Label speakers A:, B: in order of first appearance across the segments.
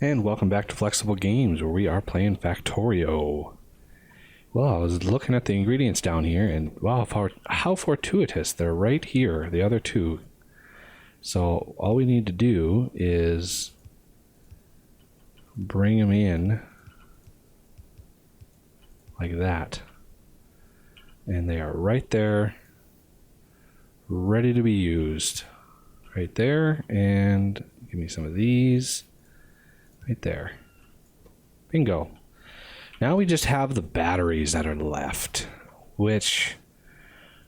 A: And welcome back to Flexible Games, where we are playing Factorio. Well, I was looking at the ingredients down here, and wow, how fortuitous. They're right here, the other two. So all we need to do is bring them in like that. And they are right there, ready to be used. Right there, and give me some of these. Right there. Bingo. Now we just have the batteries that are left, which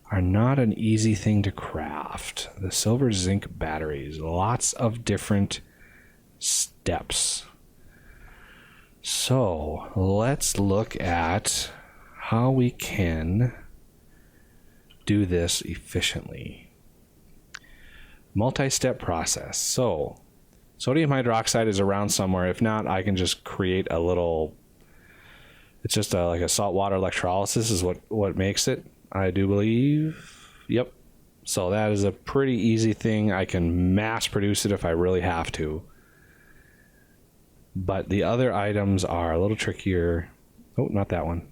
A: are not an easy thing to craft. The silver zinc batteries, lots of different steps. So let's look at how we can do this efficiently. Multi-step process. So sodium hydroxide is around somewhere. If not, I can just create a little, it's just like a saltwater electrolysis is what makes it, I do believe. Yep. So that is a pretty easy thing. I can mass produce it if I really have to. But the other items are a little trickier. Oh, not that one.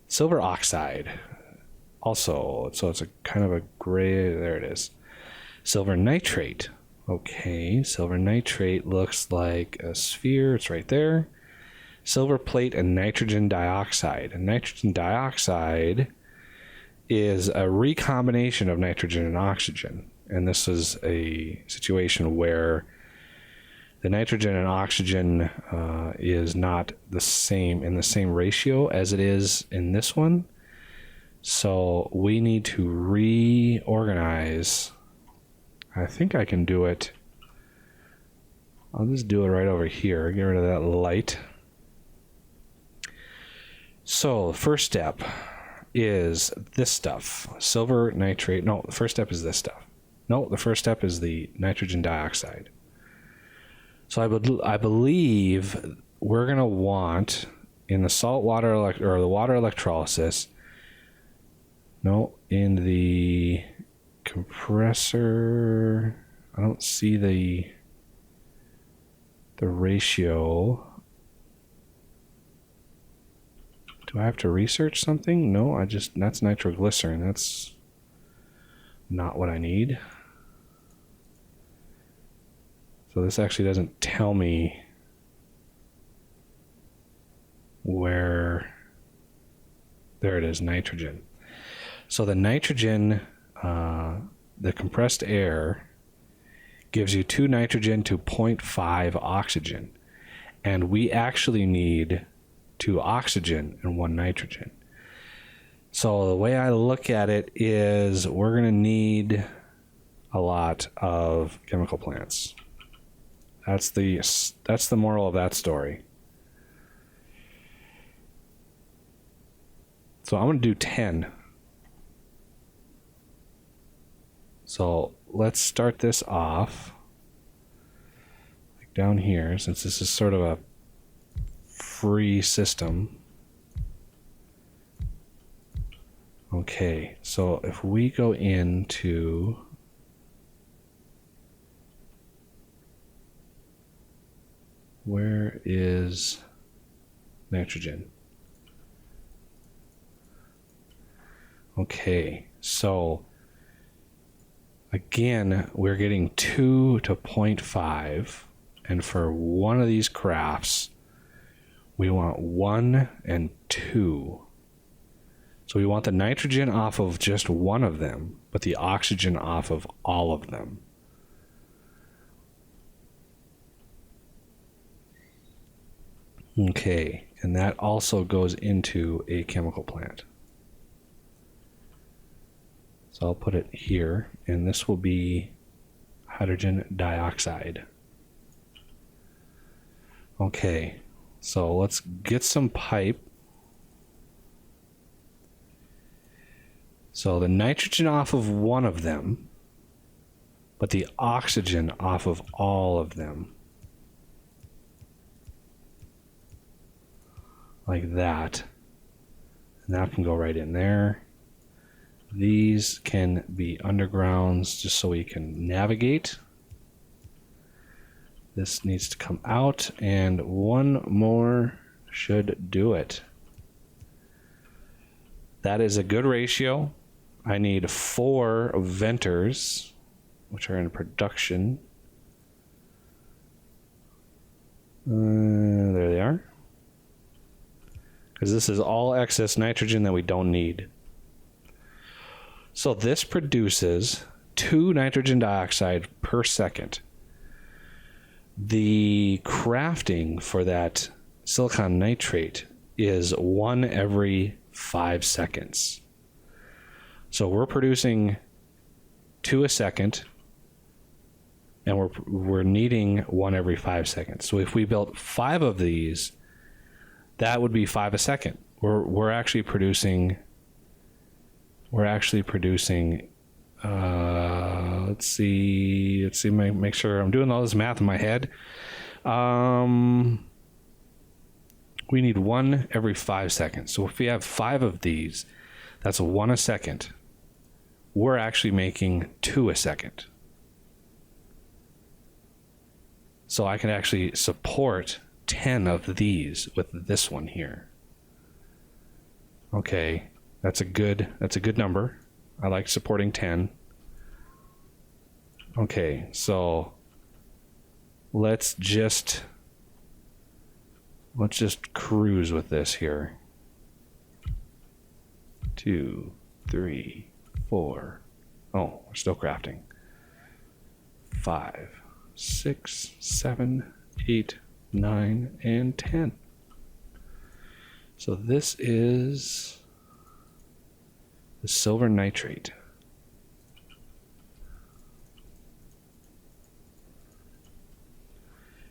A: Silver oxide. Also, so it's a kind of a gray, there it is. Silver nitrate. Okay, silver nitrate looks like a sphere. It's right there. Silver plate and nitrogen dioxide. And nitrogen dioxide is a recombination of nitrogen and oxygen. And this is a situation where the nitrogen and oxygen is not the same in the same ratio as it is in this one. So we need to reorganize. I think I can do it. I'll just do it right over here. Get rid of that light. So the first step is this stuff. Silver nitrate. No, the first step is this stuff. No, the first step is the nitrogen dioxide. So I believe we're going to want in the salt water or the water electrolysis. No, in the compressor, I don't see the ratio. Do I have to research something? No, that's nitroglycerin. That's not what I need. So this actually doesn't tell me where. There it is, nitrogen. So the nitrogen, the compressed air gives you 2 nitrogen to 0.5 oxygen. And we actually need 2 oxygen and 1 nitrogen. So the way I look at it is we're going to need a lot of chemical plants. That's the moral of that story. So I'm going to do 10. So let's start this off like down here, since this is sort of a free system. Okay, so if we go into where is nitrogen? Okay, so again, we're getting 2 to 0.5, and for one of these crafts, we want 1 and 2. So we want the nitrogen off of just one of them, but the oxygen off of all of them. Okay, and that also goes into a chemical plant. So I'll put it here, and this will be hydrogen dioxide. Okay, so let's get some pipe. So the nitrogen off of one of them, but the oxygen off of all of them. Like that. And that can go right in there. These can be undergrounds just so we can navigate. This needs to come out, and one more should do it. That is a good ratio. I need 4 venters, which are in production. There they are. Because this is all excess nitrogen that we don't need. So this produces 2 nitrogen dioxide per second. The crafting for that silicon nitrate is 1 every 5 seconds. So we're producing 2 a second, and we're needing 1 every 5 seconds. So if we built 5 of these, that would be 5 a second. We're actually producing. Let's see. Make sure I'm doing all this math in my head. We need 1 every 5 seconds. So if we have 5 of these, that's 1 a second. We're actually making 2 a second. So I can actually support 10 of these with this one here. Okay, that's a good number. I like supporting 10. Okay, so let's just cruise with this here. 2, 3, 4. Oh, we're still crafting. 5, 6, 7, 8, 9, and 10. So this is the silver nitrate.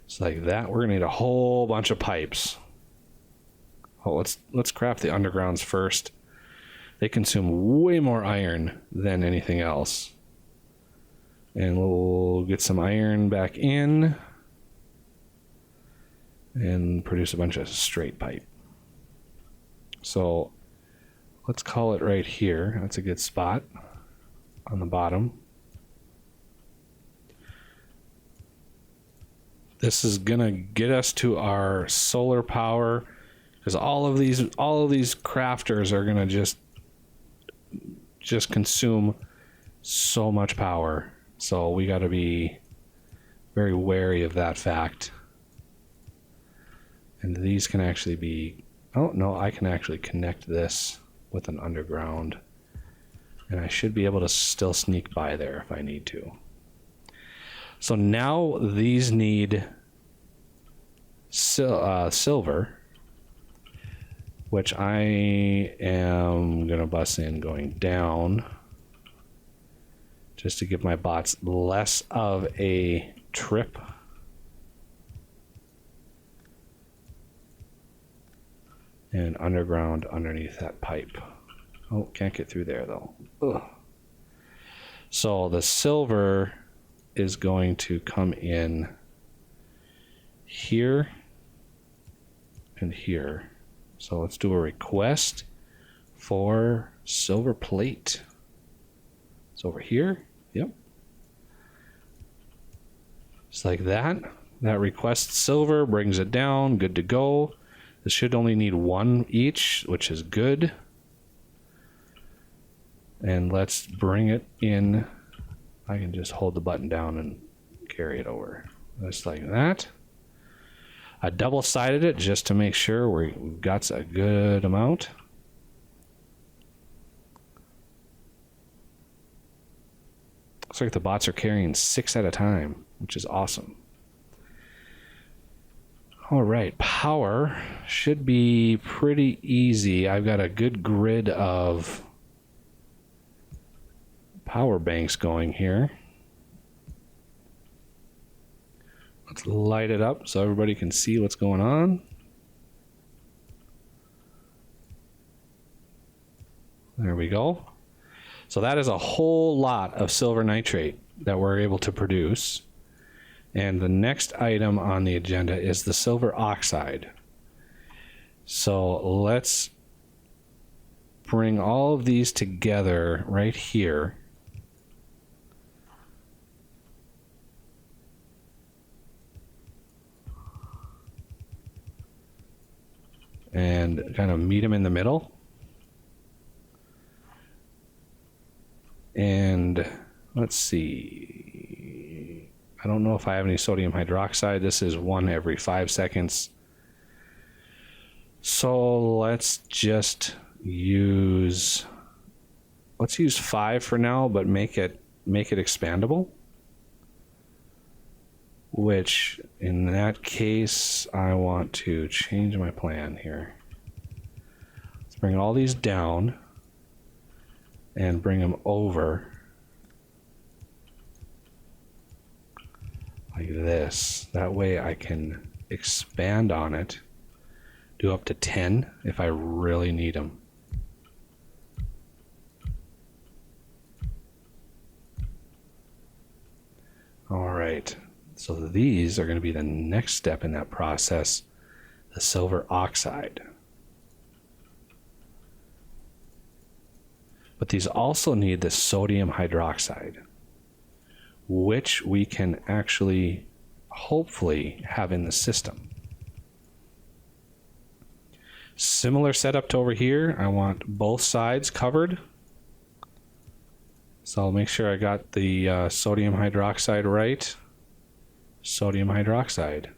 A: It's like that. We're gonna need a whole bunch of pipes. Oh, let's craft the undergrounds first. They consume way more iron than anything else. And we'll get some iron back in and produce a bunch of straight pipe. So let's call it right here. That's a good spot on the bottom. This is gonna get us to our solar power, because all of these crafters are gonna just consume so much power. So we got to be very wary of that fact. And these can actually be, oh no, I can actually connect this with an underground, and I should be able to still sneak by there if I need to. So now these need silver, which I am gonna bus in going down just to give my bots less of a trip. And underground underneath that pipe. Oh, can't get through there though. Ugh. So the silver is going to come in here and here. So let's do a request for silver plate. It's over here. Yep. Just like that. That requests silver, brings it down, good to go. This should only need 1 each, which is good. And let's bring it in. I can just hold the button down and carry it over. Just like that. I double-sided it just to make sure we've got a good amount. Looks like the bots are carrying 6 at a time, which is awesome. All right, power should be pretty easy. I've got a good grid of power banks going here. Let's light it up so everybody can see what's going on. There we go. So that is a whole lot of silver nitrate that we're able to produce. And the next item on the agenda is the silver oxide. So let's bring all of these together right here. and kind of meet them in the middle. And let's see, I don't know if I have any sodium hydroxide. This is 1 every 5 seconds. So let's just use, let's use 5 for now, but make it expandable. Which in that case, I want to change my plan here. Let's bring all these down and bring them over like this. That way I can expand on it, do up to 10 if I really need them. All right, so these are going to be the next step in that process, the silver oxide. But these also need the sodium hydroxide, which we can actually hopefully have in the system. Similar setup to over here. I want both sides covered. So I'll make sure I got the sodium hydroxide right. Sodium hydroxide.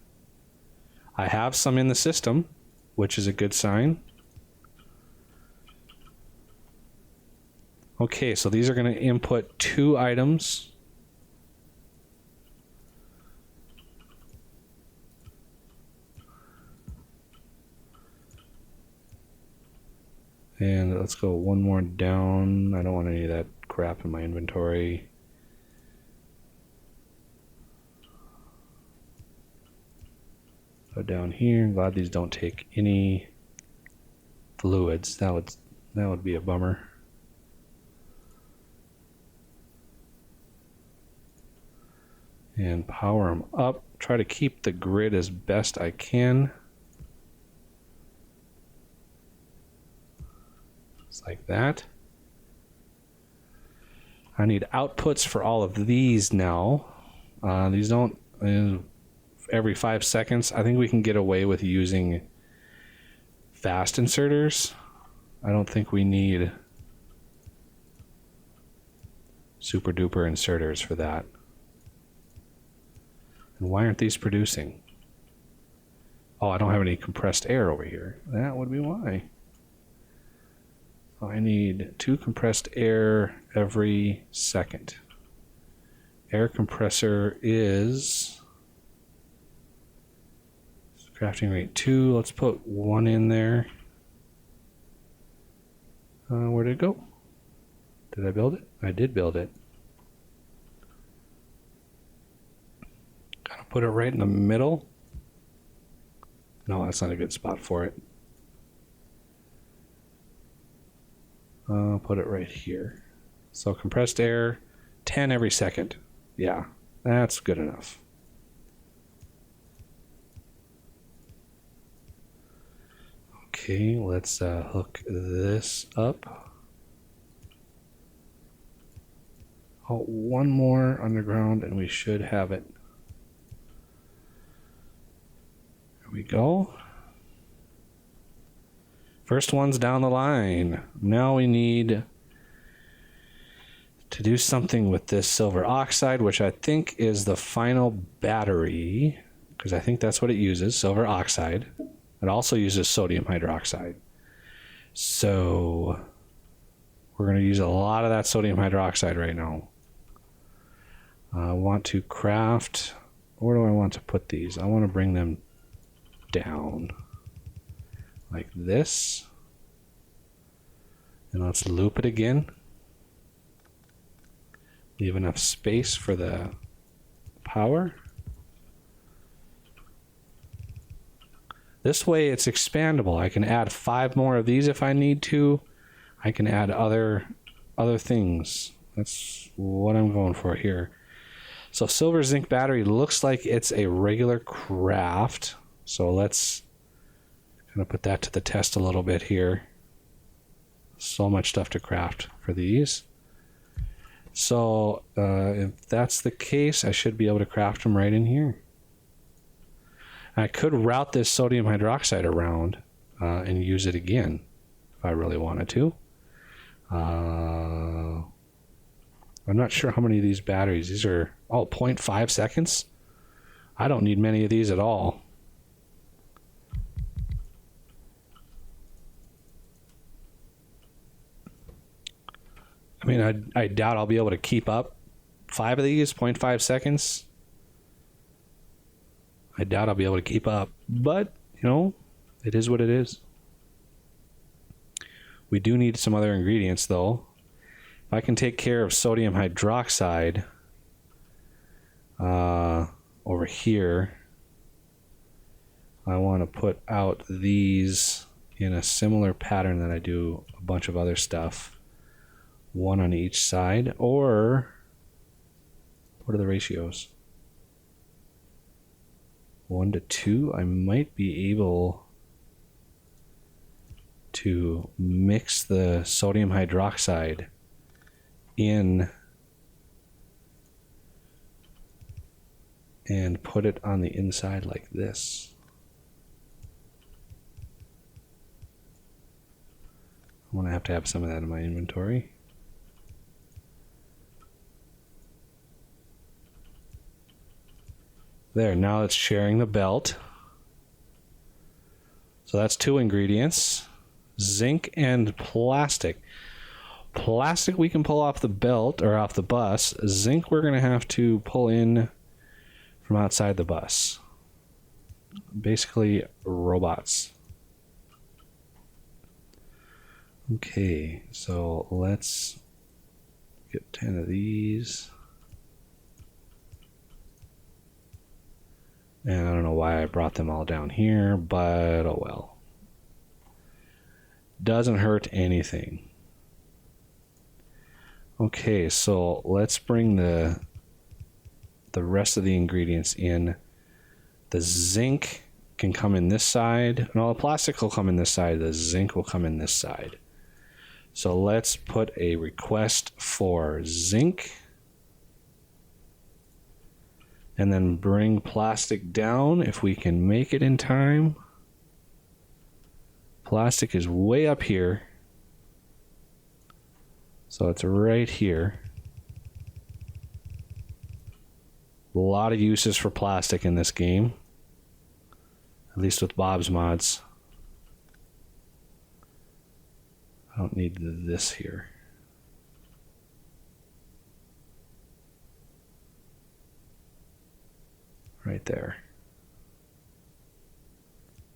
A: I have some in the system, which is a good sign. Okay, so these are going to input 2 items. And let's go 1 more down. I don't want any of that crap in my inventory. Go down here. I'm glad these don't take any fluids. That would be a bummer. And power them up. Try to keep the grid as best I can. Just like that. I need outputs for all of these now. These don't every 5 seconds. I think we can get away with using fast inserters. I don't think we need super duper inserters for that. And why aren't these producing? Oh, I don't have any compressed air over here. That would be why. I need 2 compressed air every second. Air compressor is crafting rate 2. Let's put 1 in there. Where did it go? Did I build it? I did build it. Gotta put it right in the middle. No, that's not a good spot for it. I'll put it right here. So compressed air, 10 every second. Yeah, that's good enough. Okay, let's hook this up. Oh, 1 more underground and we should have it. There we go. First one's down the line. Now we need to do something with this silver oxide, which I think is the final battery, because I think that's what it uses, silver oxide. It also uses sodium hydroxide. So we're going to use a lot of that sodium hydroxide right now. I want to craft, where do I want to put these? I want to bring them down like this. And let's loop it again. Leave enough space for the power. This way it's expandable. I can add 5 more of these if I need to. I can add other things. That's what I'm going for here. So silver zinc battery looks like it's a regular craft. So let's kind of put that to the test a little bit here. So much stuff to craft for these. So if that's the case, I should be able to craft them right in here. I could route this sodium hydroxide around and use it again if I really wanted to. I'm not sure how many of these batteries. These are 0.5 seconds. I don't need many of these at all. I mean, I doubt I'll be able to keep up 5 of these, 0.5 seconds. I doubt I'll be able to keep up, but, you know, it is what it is. We do need some other ingredients, though. If I can take care of sodium hydroxide over here, I want to put out these in a similar pattern that I do a bunch of other stuff. One on each side, or what are the ratios? 1 to 2. I might be able to mix the sodium hydroxide in and put it on the inside like this. I'm gonna have to have some of that in my inventory. There, now it's sharing the belt. So that's 2 ingredients. Zinc and plastic. Plastic we can pull off the belt or off the bus. Zinc we're going to have to pull in from outside the bus. Basically robots. Okay, so let's get 10 of these. And I don't know why I brought them all down here, but oh well. Doesn't hurt anything. Okay, so let's bring the rest of the ingredients in. The zinc can come in this side. No, the plastic will come in this side. The zinc will come in this side. So let's put a request for zinc. And then bring plastic down if we can make it in time. Plastic is way up here. So it's right here. A lot of uses for plastic in this game. At least with Bob's mods. I don't need this here. Right there.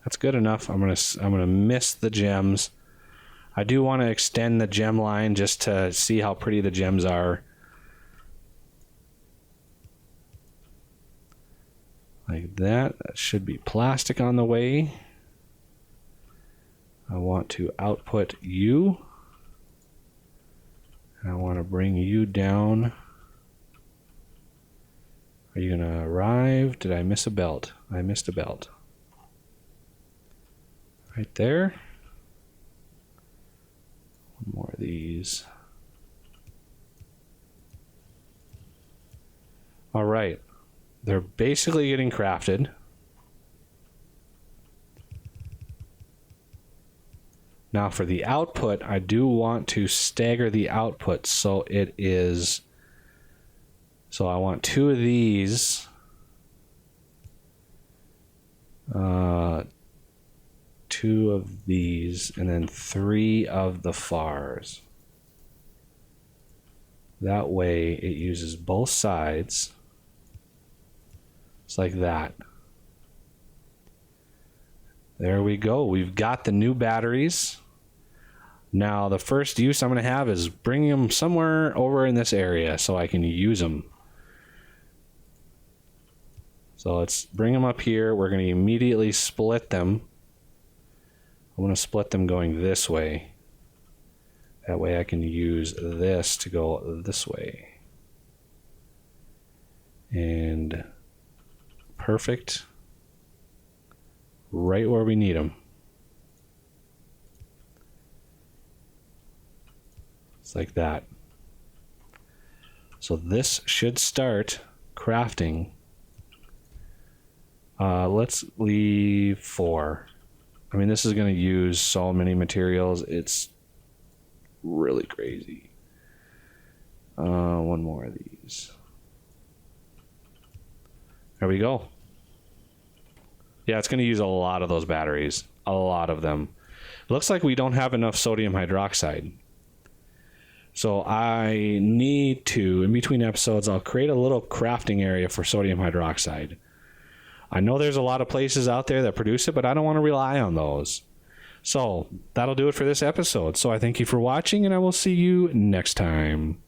A: That's good enough. I'm gonna miss the gems. I do want to extend the gem line just to see how pretty the gems are. Like that. That should be plastic on the way. I want to output you. And I want to bring you down. Are you going to arrive? Did I miss a belt? I missed a belt. Right there. One more of these. All right. They're basically getting crafted. Now for the output, I do want to stagger the output so it is... So I want 2 of these. 2 of these, and then 3 of the FARs. That way it uses both sides. It's like that. There we go. We've got the new batteries. Now the first use I'm going to have is bringing them somewhere over in this area so I can use them. So let's bring them up here. We're going to immediately split them. I'm going to split them going this way. That way I can use this to go this way. And perfect. Right where we need them. It's like that. So this should start crafting. Let's leave 4. I mean, this is going to use so many materials. It's really crazy. One more of these. There we go. Yeah, it's going to use a lot of those batteries. A lot of them. Looks like we don't have enough sodium hydroxide. So I need to, in between episodes, I'll create a little crafting area for sodium hydroxide. I know there's a lot of places out there that produce it, but I don't want to rely on those. So that'll do it for this episode. So I thank you for watching, and I will see you next time.